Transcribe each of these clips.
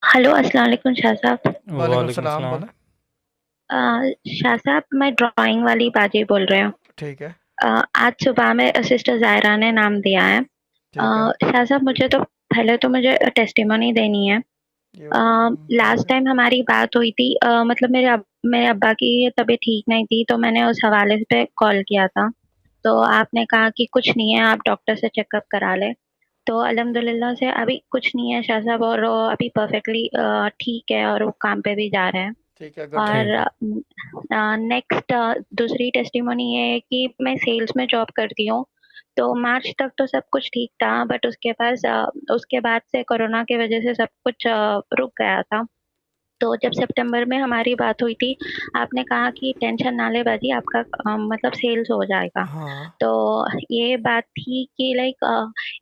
Hello, अस्सलाम वालेकुम शाह साहब। वालेकुम वालेकुम सलाम, सलाम। बोले। शाह साहब, मैं ड्राइंग वाली बाजी बोल रही हूँ। ठीक है। आज सुबह में सिस्टर जायरा ने नाम दिया है। ठीक है। शाह साहब, मुझे टेस्टिमोनी देनी है। ये ठीक लास्ट है। टाइम हमारी बात हुई थी, मतलब मेरे अब्बा की तबीयत ठीक नहीं थी, तो मैंने उस हवाले पे कॉल किया था। तो आपने कहा कि कुछ नहीं है, आप डॉक्टर से चेकअप करा लें। तो अल्हम्दुलिल्लाह से अभी कुछ नहीं है शाह साहब, और वो अभी परफेक्टली ठीक है, और वो काम पे भी जा रहे हैं। ठीक है, गुड। ठीक है। और नेक्स्ट दूसरी टेस्टिमोनी ये है कि मैं सेल्स में जॉब करती हूँ। तो मार्च तक तो सब कुछ ठीक था, बट उसके बाद से कोरोना की वजह से सब कुछ रुक गया था। तो जब सितंबर में हमारी बात हुई थी, आपने कहा कि टेंशन ना ले बाजी, आपका मतलब सेल्स हो जाएगा। हाँ, तो ये बात थी कि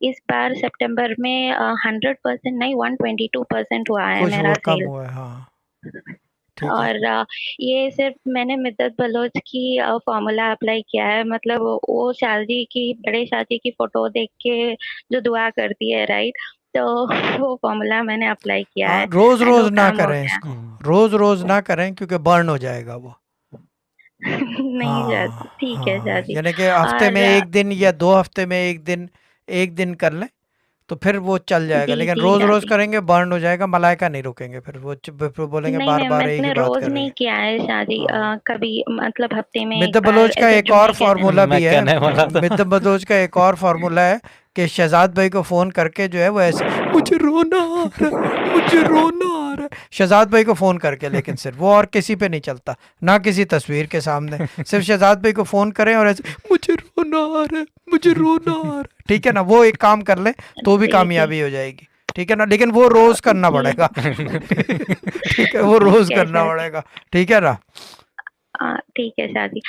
इस बार सितंबर में 100% नहीं, 122% हुआ है कुछ मेरा वो कम सेल। हुआ है, हाँ। ठीक है। और ये सिर्फ मैंने मिद्दत बलोच की फॉर्मूला अप्लाई किया है, मतलब वो शादी की, बड़े शादी की फोटो देख के जो दुआ करती है, राइट। तो वो फॉर्मूला मैंने अप्लाई किया हाँ, है, रोज एंड रोज वो ना काम हो करें गया। इसको। रोज रोज ना करें क्योंकि बर्न हो जाएगा वो। नहीं हाँ। शादी, ठीक है हाँ, शादी। यानी कि हफ्ते में और एक दिन या 2 हफ्ते में एक दिन कर लें तो फिर वो चल जाएगा, जी लेकिन जी रोज रोज शादी। करेंगे बर्न हो जाएगा, मलाइका नहीं रुकेंगे, फिर बोलेंगे नहीं बार नहीं, बार एक ही मैंने बात रोज कर रही नहीं है। किया है शादी, हाँ। कभी मतलब हफ्ते में एक मिड बार, बलोच का ऐसे एक और जुम्मे के दिन। फार्मूला मैं भी है। कहने वाला था। मिड बलोच का एक और फार्मूला है कि शहजाद भाई को फोन करके जो है वो ऐसे, मुझे रोना आ रहा है, मुझे रोना आ रहा है, शहजाद भाई को फोन करके, लेकिन सिर्फ वो, और किसी पे नहीं चलता, ना किसी तस्वीर के सामने। सिर्फ शहजाद भाई को फोन करें और ऐसे, मुझे रोना आ रहा है, मुझे रोना आ रहा है, ठीक है ना, वो एक काम कर ले तो भी जी जी कामयाबी हो जाएगी। ठीक है ना, लेकिन वो रोज करना जी। पड़ेगा। ठीक है, वो रोज ठीक है करना शादी। पड़ेगा। ठीक है ना। ठीक है शादी।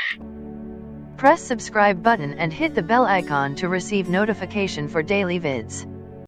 Press subscribe button and hit the bell icon to receive notification for daily vids.